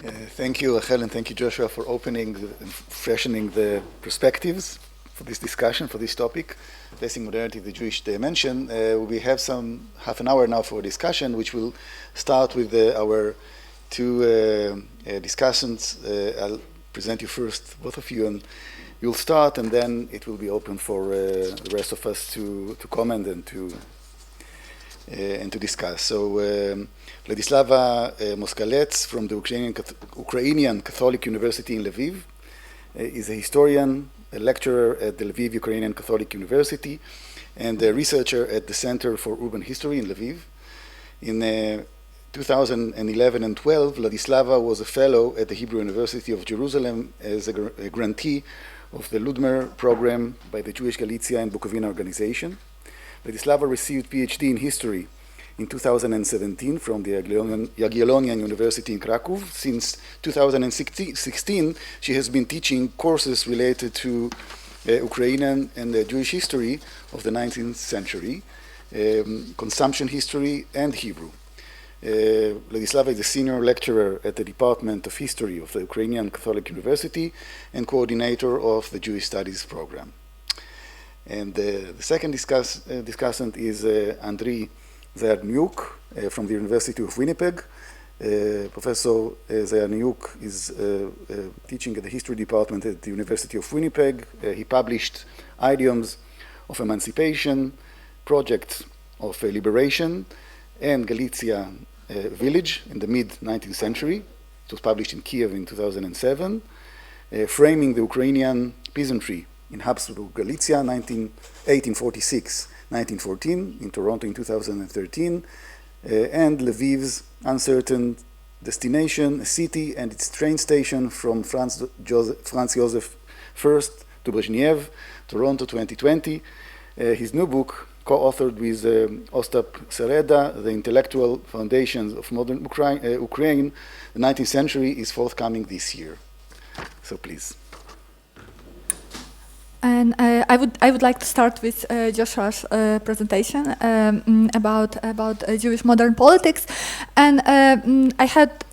Thank you, Rachel, and thank you, Joshua, for opening and freshening the perspectives for this discussion, for this topic, Facing Modernity, the Jewish Dimension. We have some half an hour now for discussion, which will start with our two discussants. I'll present you first, both of you, and you'll start, and then it will be open for the rest of us to comment and to discuss. So Vladislava Moskalets from the Ukrainian Catholic University in Lviv is a historian, a lecturer at the Lviv Ukrainian Catholic University, and a researcher at the Center for Urban History in Lviv. In 2011 and 12, Vladislava was a fellow at the Hebrew University of Jerusalem as a grantee of the Ludmer program by the Jewish Galicia and Bukovina organization. Vladislava received PhD in history in 2017 from the Jagiellonian University in Krakow. Since 2016, she has been teaching courses related to Ukrainian and Jewish history of the 19th century, consumption history, and Hebrew. Vladislava is a senior lecturer at the Department of History of the Ukrainian Catholic University and coordinator of the Jewish Studies program. And the second discussant is Andriy Zayarniuk from the University of Winnipeg. Professor Zayarniuk is teaching at the History Department at the University of Winnipeg. He published Idioms of Emancipation, Project of Liberation, and Galicia Village in the mid-19th century. It was published in Kiev in 2007, framing the Ukrainian peasantry in Habsburg Galicia, 1846-1914, in Toronto in 2013, and Lviv's uncertain destination, a city and its train station from Franz Joseph I to Brezhnev, Toronto 2020. His new book, co-authored with Ostap Sereda, The Intellectual Foundations of Modern Ukraine, the 19th century, is forthcoming this year. So please. And I would like to start with Joshua's presentation about Jewish modern politics, and I had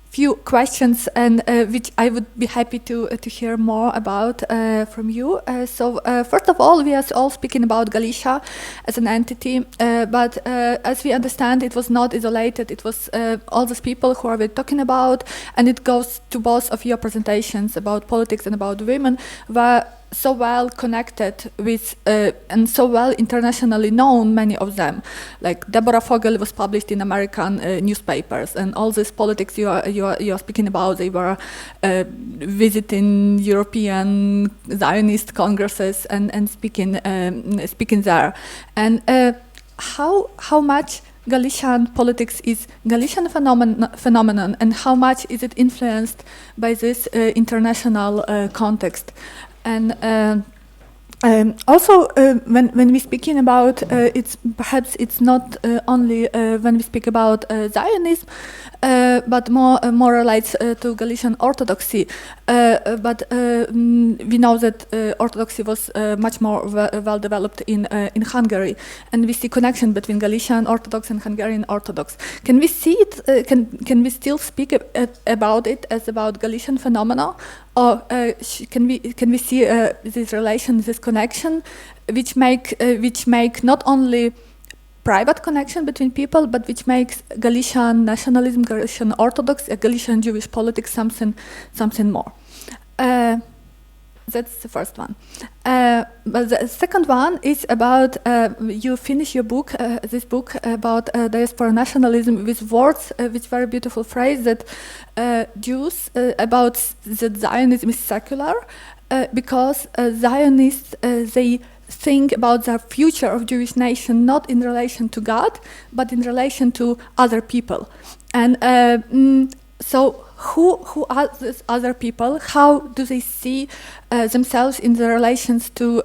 few questions, and which I would be happy to hear more about from you. So first of all, we are all speaking about Galicia as an entity, but as we understand, it was not isolated. It was all those people who are we talking about, and it goes to both of your presentations about politics and about women, were so well connected with and so well internationally known, many of them. Like Deborah Fogel was published in American newspapers, and all this politics you are speaking about, they were visiting European Zionist congresses and speaking there. And how much Galician politics is Galician phenomenon, and how much is it influenced by this international context? And also, when we speaking about it's perhaps it's not only when we speak about Zionism, but more relates to Galician Orthodoxy. But we know that Orthodoxy was much more well developed in Hungary, and we see connection between Galician Orthodox and Hungarian Orthodox. Can we see it? Can we still speak about it as about Galician phenomena, or can we see this relation, this connection, which make not only private connection between people, but which makes Galician nationalism, Galician Orthodox, Galician Jewish politics something more. That's the first one. But the second one is about you finish your book, this book about diaspora nationalism with words, with very beautiful phrase that Jews about that Zionism is secular because Zionists they think about the future of Jewish nation not in relation to God, but in relation to other people. And so who are these other people? How do they see themselves in the relations to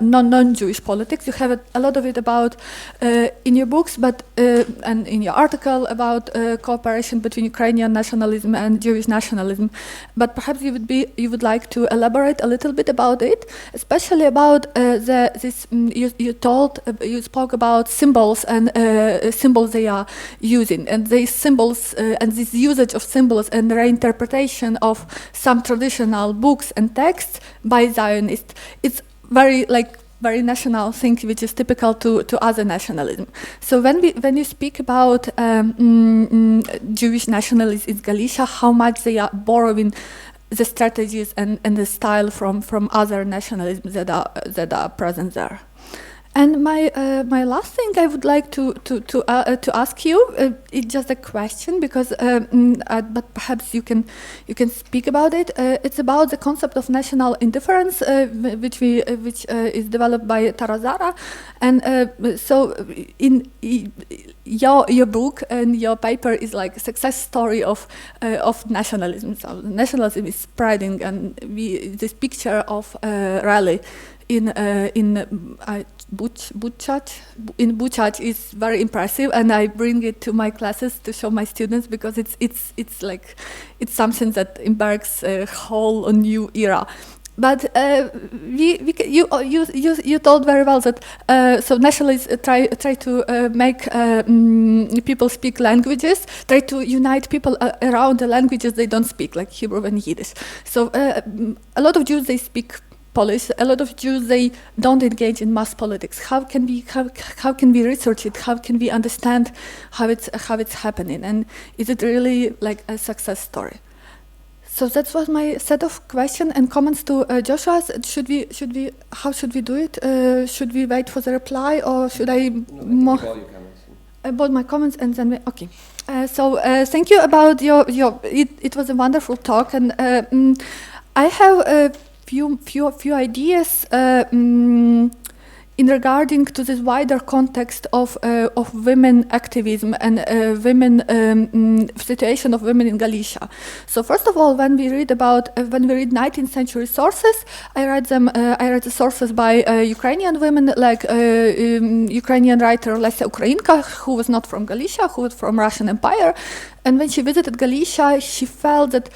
non-Jewish politics. You have a lot of it about in your books, but and in your article about cooperation between Ukrainian nationalism and Jewish nationalism. But perhaps you would like to elaborate a little bit about it, especially about you spoke about symbols and symbols they are using, and these symbols and this usage of symbols and reinterpretation of some traditional books and texts by Zionists. It's very national thing, which is typical to other nationalism. So when you speak about Jewish nationalists in Galicia, how much they are borrowing the strategies and the style from other nationalisms that are present there. And my last thing I would like to ask you, it's just a question because but perhaps you can speak about it. It's about the concept of national indifference, which is developed by Tarazara, and so in your book and your paper is like a success story of nationalism. So nationalism is spreading, and this picture of rally in Buchach is very impressive, and I bring it to my classes to show my students because it's something that embarks a whole new era. But you told very well that so nationalists try to make people speak languages, try to unite people around the languages they don't speak, like Hebrew and Yiddish. So a lot of Jews, they speak Polish. A lot of Jews, they don't engage in mass politics. How can we research it? How can we understand how it's happening? And is it really like a success story? So that was my set of questions and comments to Joshua. How should we do it? Should we wait for the reply, or should I more about my comments and then okay? So thank you about your. It was a wonderful talk, and I have a few ideas in regarding to this wider context of women activism and situation of women in Galicia. So first of all, when we read 19th century sources, I read the sources by Ukrainian women, like Ukrainian writer Lesia Ukrainka, who was not from Galicia, who was from Russian Empire, and when she visited Galicia, she felt that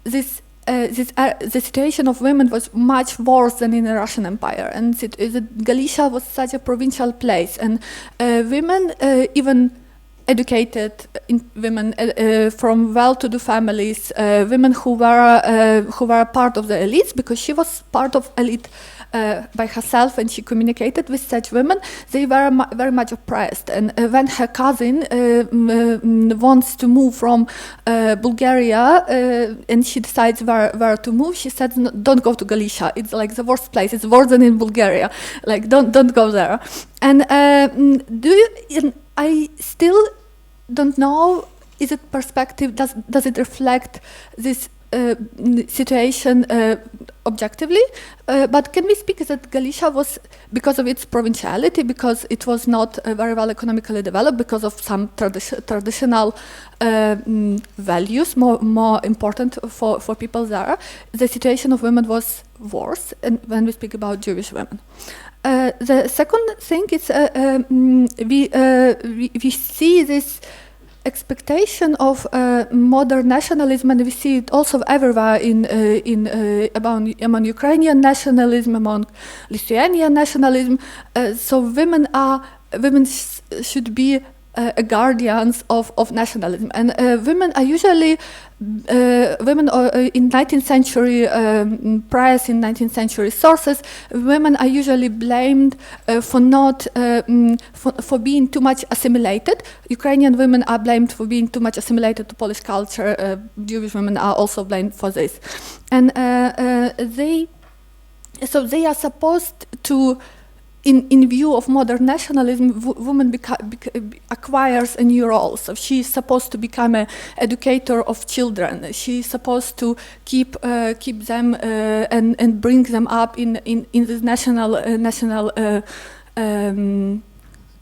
the situation of women was much worse than in the Russian Empire, and Galicia was such a provincial place, and women, even educated women from well-to-do families, women who were part of the elites, because she was part of elite by herself, and she communicated with such women. They were very much oppressed, and when her cousin wants to move from Bulgaria, and she decides where to move, she said, no, "Don't go to Galicia. It's like the worst place. It's worse than in Bulgaria. Like don't go there." And I still don't know. Is it perspective? Does it reflect this situation objectively? But can we speak that Galicia was, because of its provinciality, because it was not very well economically developed, because of some traditional values more important for people there, the situation of women was worse, and when we speak about Jewish women. The second thing is we see this expectation of modern nationalism, and we see it also everywhere among Ukrainian nationalism, among Lithuanian nationalism. So women should be guardians of nationalism, and women are usually in 19th century press, in 19th century sources, women are usually blamed for not for being too much assimilated. Ukrainian women are blamed for being too much assimilated to Polish culture. Jewish women are also blamed for this, and they are supposed to. In view of modern nationalism, woman acquires a new role. So she's supposed to become an educator of children. She's supposed to keep them and bring them up in this national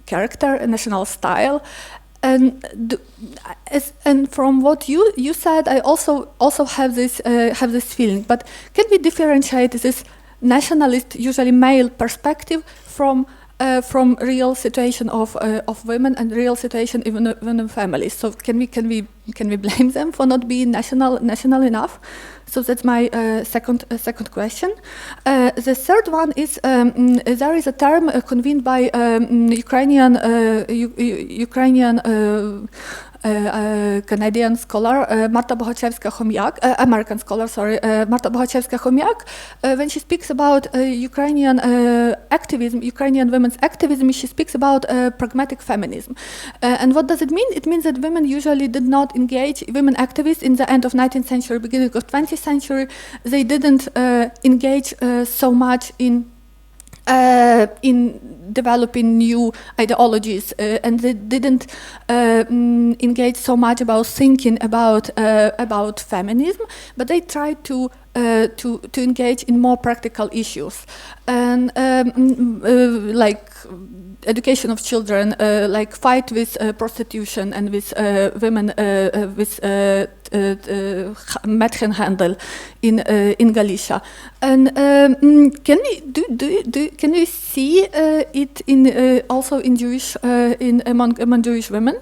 character, national style. And from what you said, I also have this feeling. But can we differentiate this nationalist, usually male perspective from real situation of women and real situation even in families? So can we blame them for not being national enough? So that's my second question. The third one is there is a term convened by Ukrainian Canadian scholar Marta Bohachevska-Chomiak, American scholar, sorry, Marta Bohachevska-Chomiak. When she speaks about Ukrainian activism, Ukrainian women's activism, she speaks about pragmatic feminism. And what does it mean? It means that women usually did not engage, women activists in the end of 19th century, beginning of 20th century, they didn't engage so much in developing new ideologies, and they didn't engage so much about thinking about feminism, but they tried to engage in more practical issues, and like education of children, like fight with prostitution and with women with Mädchenhandel in Galicia. And can we see it in also in Jewish among Jewish women?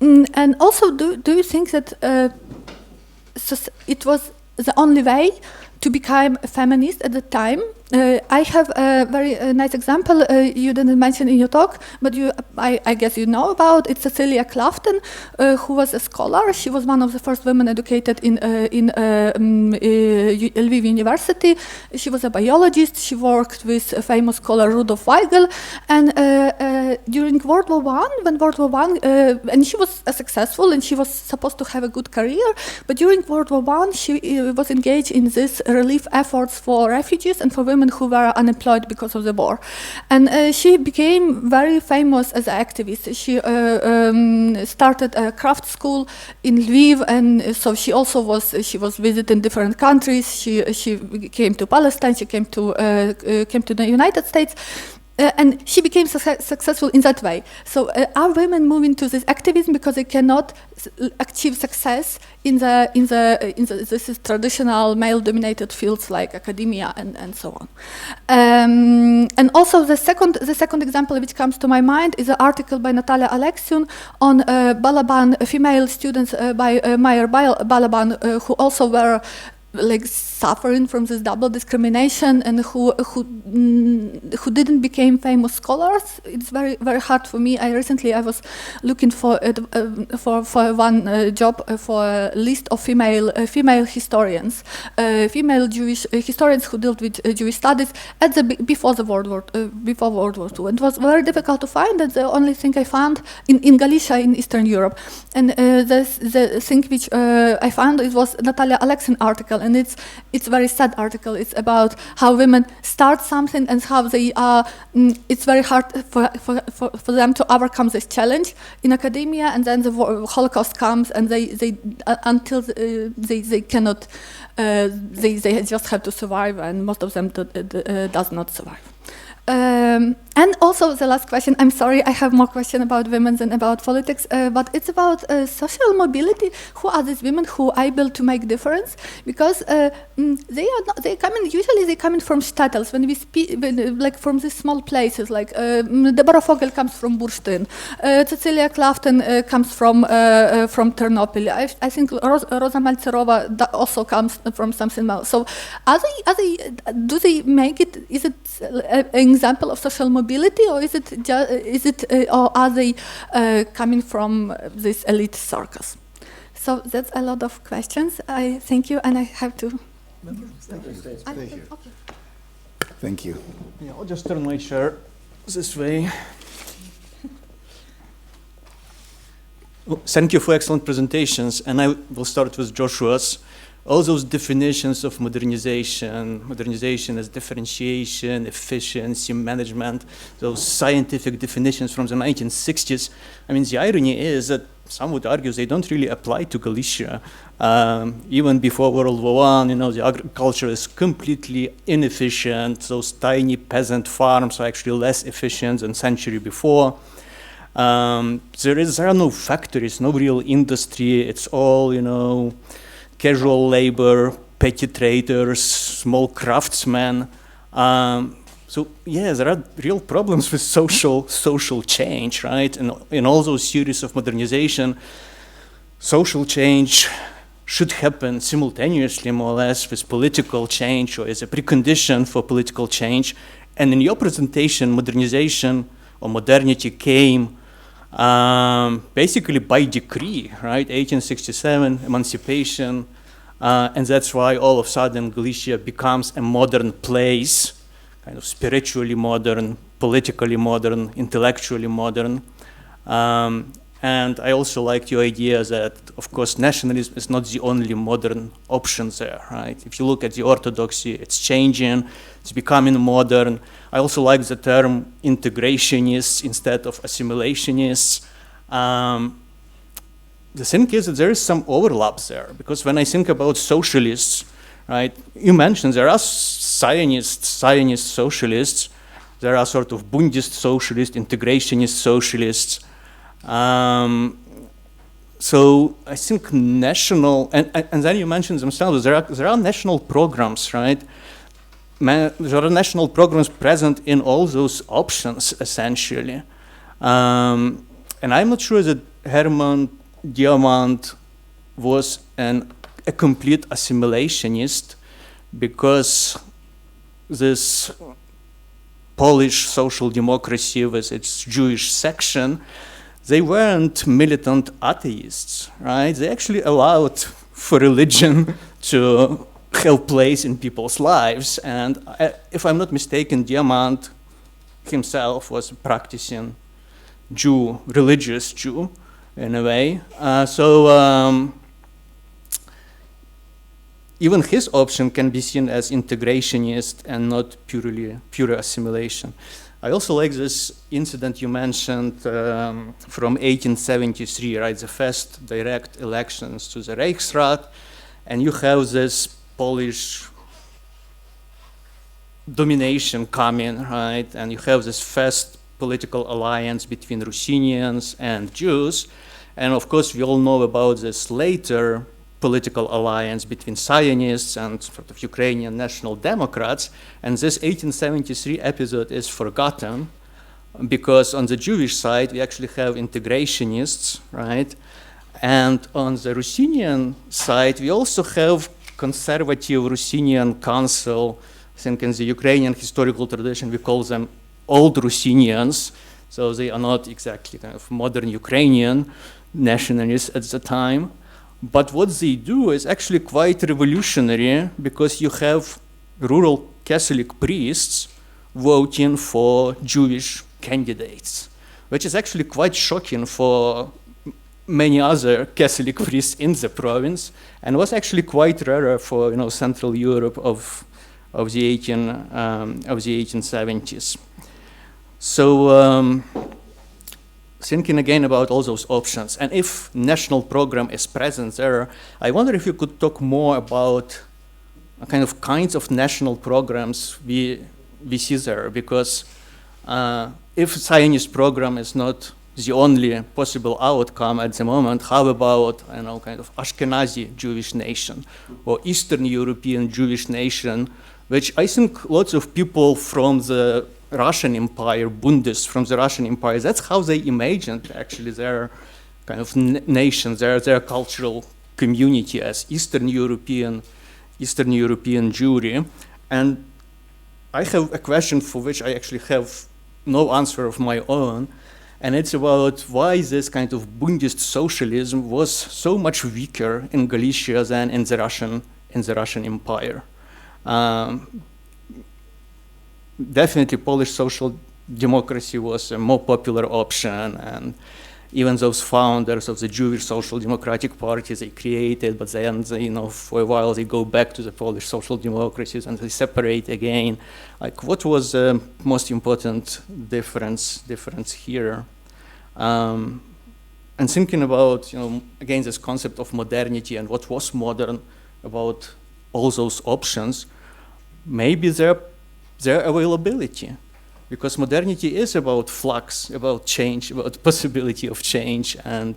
And also, do you think that it was the only way to become a feminist at the time? I have a very nice example you didn't mention in your talk, but I guess you know about. It's Cecilia Clafton, who was a scholar. She was one of the first women educated in Lviv University. She was a biologist. She worked with a famous scholar Rudolf Weigel, and during World War I, when World War I, and she was successful, and she was supposed to have a good career, but during World War I, she was engaged in these relief efforts for refugees and for women who were unemployed because of the war. And she became very famous as an activist. She started a craft school in Lviv, and so she was visiting different countries. She came to Palestine, she came to the United States. And she became successful in that way. So are women moving to this activism because they cannot achieve success in this traditional male-dominated fields like academia and so on? And also the second example which comes to my mind is an article by Natalia Alexiun on Balaban female students by Meyer Balaban, who also were like suffering from this double discrimination, and who didn't become famous scholars. It's very hard for me. I was looking for one job for a list of female historians, female Jewish historians who dealt with Jewish studies before World War II. And it was very difficult to find. And the only thing I found in Galicia in Eastern Europe, and the thing which I found, it was Natalia Alexiun article. And it's a very sad article. It's about how women start something and how they are. It's very hard for them to overcome this challenge in academia, and then the Holocaust comes, and they until they cannot. They just have to survive, and most of them does not survive. And also the last question, I'm sorry, I have more questions about women than about politics, but it's about social mobility. Who are these women who are able to make difference? Because they come in from shtetls, when we speak, like from these small places, like Deborah Fogel comes from Bursztyn, Cecilia Clafton comes from Ternopil. I think Rosa Malcerova also comes from something else. So do they make it, is it an example of social mobility, or or are they coming from this elite circles? So that's a lot of questions. I thank you, and I have to. Thank you. Okay. Thank you. Yeah, I'll just turn my chair this way. Well, thank you for excellent presentations, and I will start with Joshua's. All those definitions of modernization as differentiation, efficiency, management, those scientific definitions from the 1960s. I mean, the irony is that some would argue they don't really apply to Galicia. Even before World War I, the agriculture is completely inefficient. Those tiny peasant farms are actually less efficient than century before. There are no factories, no real industry. It's all, casual labor, petty traders, small craftsmen. So yeah, there are real problems with social change, right? And in all those series of modernization, social change should happen simultaneously, more or less, with political change or as a precondition for political change. And in your presentation, modernization or modernity came basically by decree, right? 1867, emancipation, and that's why all of a sudden Galicia becomes a modern place, kind of spiritually modern, politically modern, intellectually modern. And I also liked your idea that, of course, nationalism is not the only modern option there, right? If you look at the orthodoxy, it's changing, it's becoming modern. I also like the term integrationists instead of assimilationists. The thing is that there is some overlap there, because when I think about socialists, right, you mentioned there are Zionist socialists, there are sort of Bundist socialists, integrationist socialists. So I think national, and then you mentioned themselves, there are national programs, right? There are national programs present in all those options, essentially. And I'm not sure that Herman Diamant was a complete assimilationist, because this Polish social democracy with its Jewish section, they weren't militant atheists, right? They actually allowed for religion to have place in people's lives. And if I'm not mistaken, Diamant himself was a practicing Jew, religious Jew, in a way. Even his option can be seen as integrationist and not pure assimilation. I also like this incident you mentioned from 1873, right? The first direct elections to the Reichsrat, and you have this Polish domination coming, right? And you have this first political alliance between Ruthenians and Jews. And of course, we all know about this later political alliance between Zionists and sort of Ukrainian National Democrats. And this 1873 episode is forgotten, because on the Jewish side, we actually have integrationists, right? And on the Ruthenian side, we also have conservative Ruthenian council. I think in the Ukrainian historical tradition, we call them old Ruthenians. So they are not exactly kind of modern Ukrainian nationalists at the time. But what they do is actually quite revolutionary, because you have rural Catholic priests voting for Jewish candidates, which is actually quite shocking for many other Catholic priests in the province, and was actually quite rare for Central Europe of the 1870s. So thinking again about all those options, and if national program is present there, I wonder if you could talk more about kinds of national programs we see there, because if Zionist program is not the only possible outcome at the moment, how about kind of Ashkenazi Jewish nation or Eastern European Jewish nation, which I think lots of people from the Russian Empire, Bundists from the Russian Empire, that's how they imagined actually their kind of nation, their cultural community as Eastern European Jewry. And I have a question for which I actually have no answer of my own, and it's about why this kind of Bundist socialism was so much weaker in Galicia than in the Russian Empire. Definitely Polish social democracy was a more popular option, and even those founders of the Jewish Social Democratic Party they created, but then for a while they go back to the Polish social democracies and they separate again. Like, what was the most important difference here? And thinking about again this concept of modernity and what was modern about all those options, maybe their availability. because modernity is about flux, about change, about possibility of change, and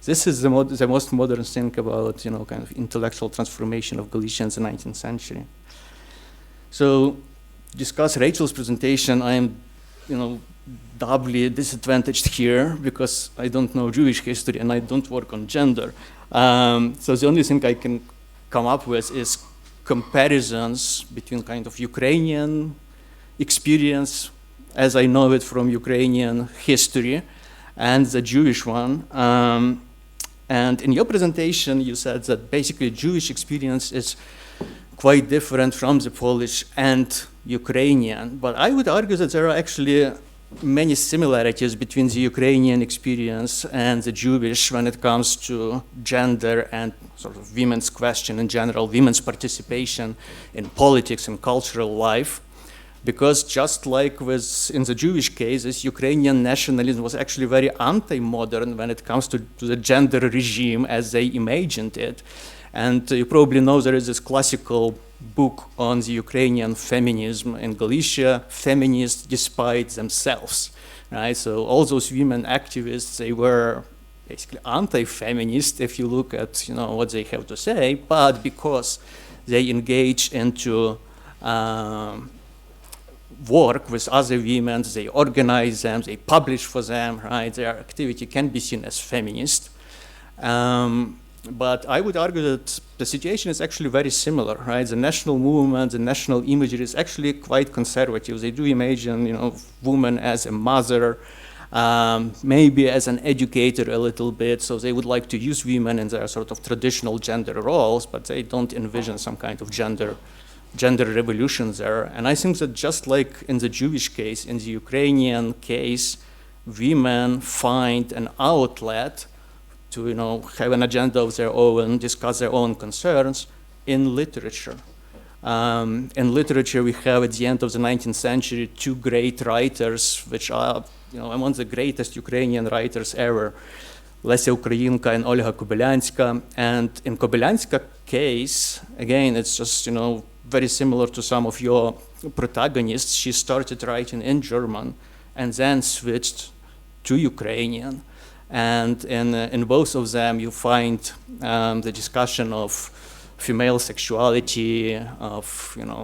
this is the most modern thing about, kind of intellectual transformation of Galicia in the 19th century. So, discuss Rachel's presentation, I am, doubly disadvantaged here because I don't know Jewish history and I don't work on gender. So the only thing I can come up with is comparisons between kind of Ukrainian experience as I know it from Ukrainian history and the Jewish one. And in your presentation, you said that basically Jewish experience is quite different from the Polish and Ukrainian. But I would argue that there are actually many similarities between the Ukrainian experience and the Jewish when it comes to gender and sort of women's question in general, women's participation in politics and cultural life. Because just like in the Jewish cases, Ukrainian nationalism was actually very anti-modern when it comes to the gender regime as they imagined it. And you probably know there is this classical book on the Ukrainian feminism in Galicia, feminists despite themselves, right? So all those women activists, they were basically anti-feminist if you look at what they have to say, but because they engage into work with other women, they organize them, they publish for them, right? Their activity can be seen as feminist. But I would argue that the situation is actually very similar, right? The national movement, the national imagery is actually quite conservative. They do imagine, woman as a mother, maybe as an educator a little bit. So they would like to use women in their sort of traditional gender roles, but they don't envision some kind of gender revolution there. And I think that just like in the Jewish case, in the Ukrainian case, women find an outlet to have an agenda of their own, discuss their own concerns in literature. In literature, we have at the end of the 19th century 2 great writers, which are among the greatest Ukrainian writers ever, Lesia Ukrainka and Olga Kobylyanska. And in Kobylyanska's case, again, it's just very similar to some of your protagonists. She started writing in German and then switched to Ukrainian. And in both of them, you find the discussion of female sexuality, of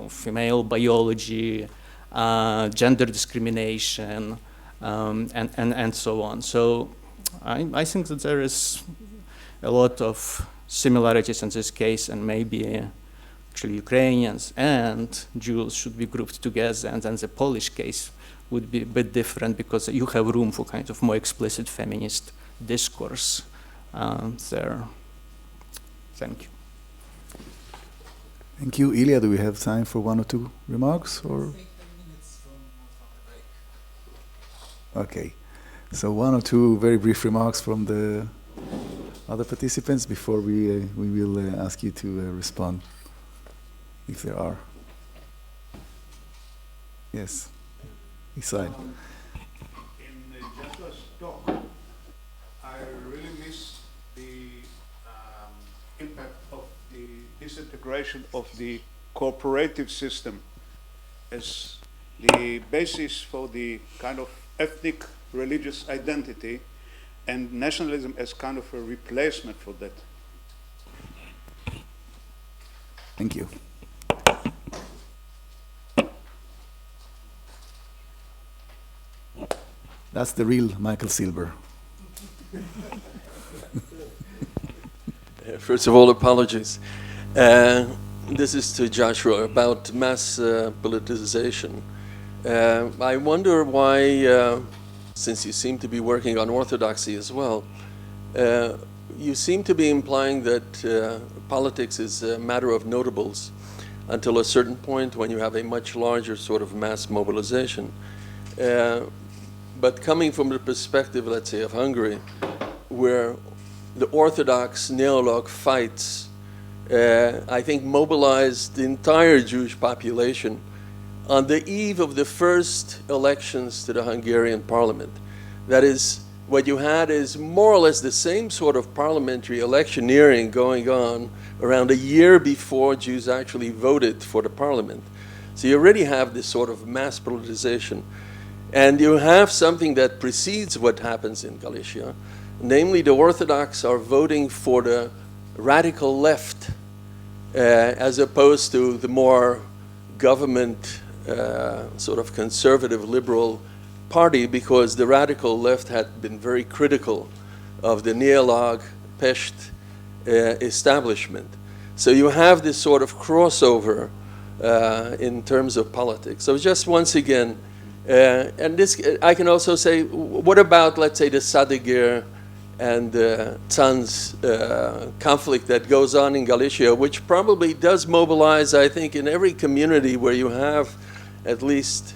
female biology, gender discrimination, and so on. So I think that there is a lot of similarities in this case, and maybe actually Ukrainians and Jews should be grouped together, and then the Polish case would be a bit different because you have room for kind of more explicit feminist discourse there. Thank you. Thank you. Ilya, do we have time for 1 or 2 remarks? Or? Okay. So 1 or 2 very brief remarks from the other participants before we will ask you to respond, if there are. Yes. Isai. In Joshua's talk, I really miss the impact of the disintegration of the cooperative system as the basis for the kind of ethnic religious identity, and nationalism as kind of a replacement for that. Thank you. That's the real Michael Silber. First of all, apologies. This is to Joshua about mass politicization. I wonder why, since you seem to be working on orthodoxy as well, you seem to be implying that politics is a matter of notables until a certain point when you have a much larger sort of mass mobilization. But coming from the perspective, let's say, of Hungary, where the Orthodox neolog fights, I think, mobilized the entire Jewish population on the eve of the first elections to the Hungarian parliament. That is, what you had is more or less the same sort of parliamentary electioneering going on around a year before Jews actually voted for the parliament. So you already have this sort of mass politicization. And you have something that precedes what happens in Galicia, namely the Orthodox are voting for the radical left as opposed to the more government sort of conservative liberal party, because the radical left had been very critical of the Neolog Pest establishment. So you have this sort of crossover in terms of politics. So just once again, and this, I can also say, what about, let's say, the Sadegir and Tzanz conflict that goes on in Galicia, which probably does mobilize, I think, in every community where you have at least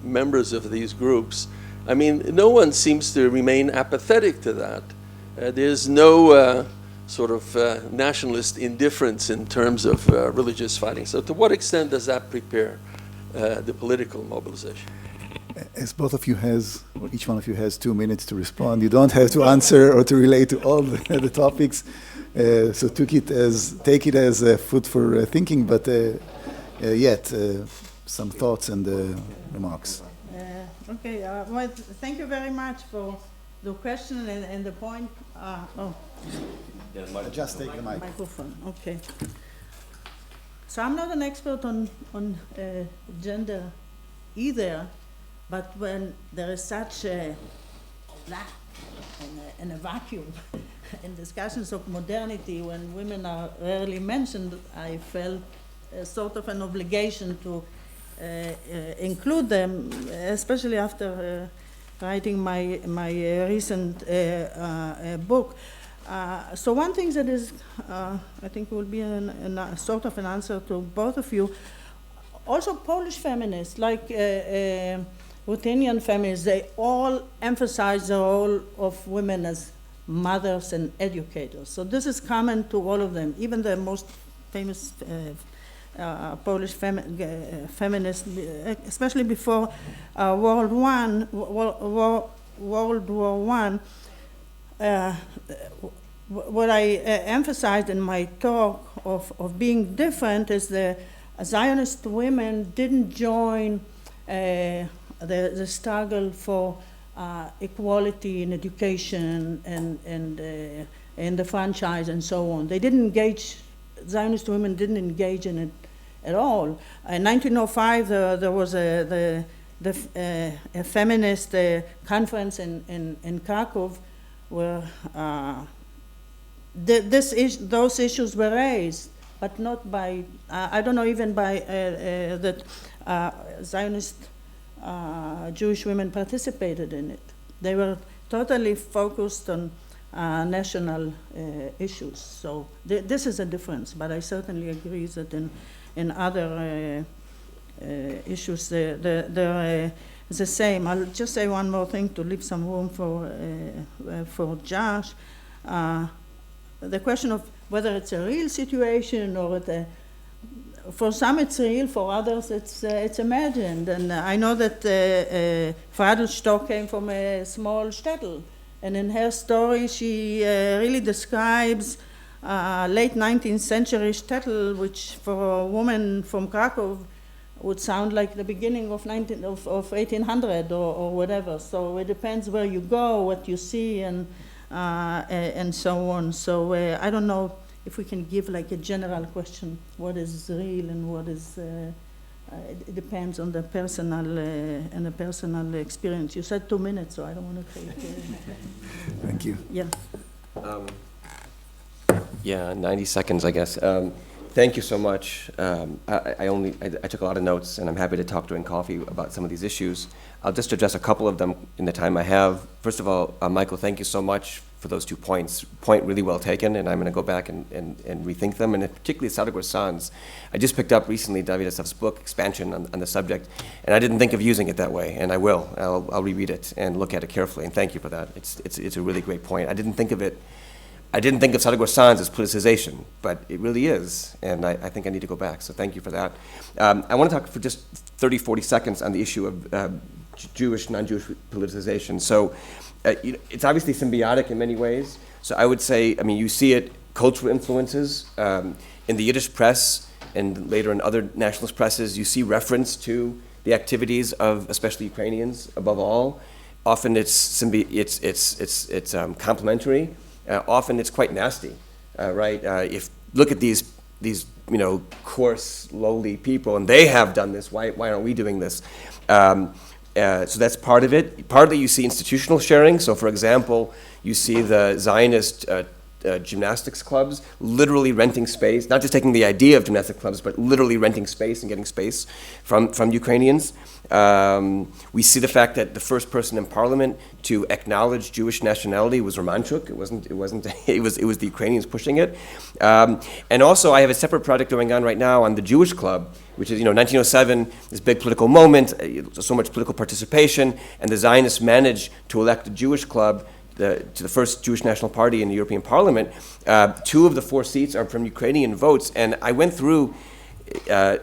members of these groups. I mean, no one seems to remain apathetic to that. There's no sort of nationalist indifference in terms of religious fighting. So to what extent does that prepare the political mobilization? As both of you has, or each one of you has 2 minutes to respond. You don't have to answer or to relate to all the topics. So take it as food for thinking, but yet some thoughts and remarks. Okay, well, thank you very much for the question and the point. Just take the mic. Microphone, okay. So I'm not an expert on gender either, but when there is such a lack and a vacuum in discussions of modernity, when women are rarely mentioned, I felt a sort of an obligation to include them, especially after writing my recent book. So one thing that is, I think will be a sort of an answer to both of you. Also Polish feminists, like Ruthenian feminists, they all emphasize the role of women as mothers and educators. So this is common to all of them, even the most famous Polish feminists, especially before World War I. What I emphasized in my talk of being different is the Zionist women didn't join the struggle for equality in education and in the franchise and so on. They didn't engage, Zionist women didn't engage in it at all. In 1905, there was a feminist conference in Krakow where those issues were raised, but not by, I don't know, even by that Zionist Jewish women participated in it. They were totally focused on national issues. So this is a difference, but I certainly agree that in other issues they're the same. I'll just say one more thing to leave some room for Josh. The question of whether it's a real situation or for some it's real, for others it's imagined. And I know that Fradl Stock came from a small shtetl, and in her story she really describes late 19th century shtetl, which for a woman from Krakow would sound like the beginning of 1800 or whatever. So it depends where you go, what you see, and so on. So I don't know if we can give like a general question, what is real and what is, it depends on the personal and the personal experience. You said 2 minutes, so I don't want to take Thank you. Yeah. Yeah, 90 seconds, I guess. Thank you so much. I took a lot of notes, and I'm happy to talk during coffee about some of these issues. I'll just address a couple of them in the time I have. First of all, Michael, thank you so much for those 2 points. Point really well taken, and I'm going to go back and rethink them, and particularly Sadegor Sans. I just picked up recently David Assaf's book, Expansion, on the subject, and I didn't think of using it that way, and I will. I'll reread it and look at it carefully, and thank you for that. It's a really great point. I didn't think of Sadegor Sans as politicization, but it really is, and I think I need to go back, so thank you for that. I want to talk for just 30, 40 seconds on the issue of Jewish, non-Jewish politicization. So it's obviously symbiotic in many ways. So I would say, I mean, you see it, cultural influences in the Yiddish press and later in other nationalist presses, you see reference to the activities of especially Ukrainians above all. Often it's complementary. Often it's quite nasty, right? If look at these coarse, lowly people, and they have done this. Why aren't we doing this? So that's part of it. Partly you see institutional sharing. So, for example, you see the Zionist gymnastics clubs literally renting space, not just taking the idea of gymnastic clubs, but literally renting space and getting space from Ukrainians. We see the fact that the first person in parliament to acknowledge Jewish nationality was Romanchuk. It was the Ukrainians pushing it. And also I have a separate project going on right now on the Jewish Club, which is, 1907, this big political moment, so much political participation, and the Zionists managed to elect the Jewish Club to the first Jewish National Party in the European Parliament. 2 of the 4 seats are from Ukrainian votes, and I went through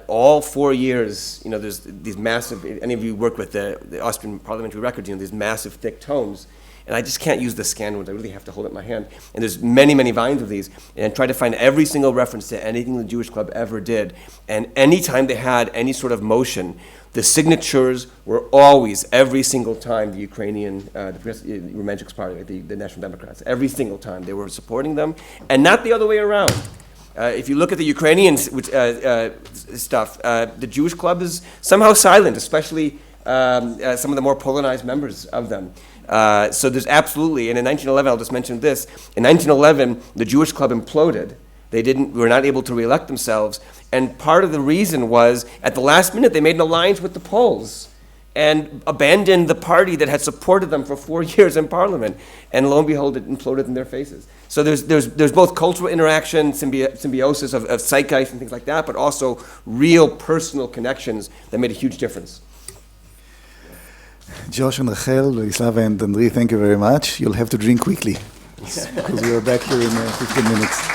all 4 years. There's these massive. Any of you work with the Austrian parliamentary records? These massive, thick tomes, and I just can't use the scanned ones. I really have to hold it in my hand. And there's many, many volumes of these, and try to find every single reference to anything the Jewish Club ever did. And anytime they had any sort of motion, the signatures were always, every single time, the Ukrainian, Romanchuk's party, the National Democrats. Every single time they were supporting them, and not the other way around. If you look at the Ukrainian stuff, the Jewish Club is somehow silent, especially some of the more Polonized members of them. So there's absolutely, and in 1911, I'll just mention this, in 1911, the Jewish Club imploded. They were not able to re-elect themselves, and part of the reason was, at the last minute, they made an alliance with the Poles and abandoned the party that had supported them for 4 years in parliament, and lo and behold, it imploded in their faces. So there's both cultural interaction, symbiosis of zeitgeist and things like that, but also real personal connections that made a huge difference. Josh and Rachel, Vladislava and Andriy, thank you very much. You'll have to drink quickly because we are back here in 15 minutes.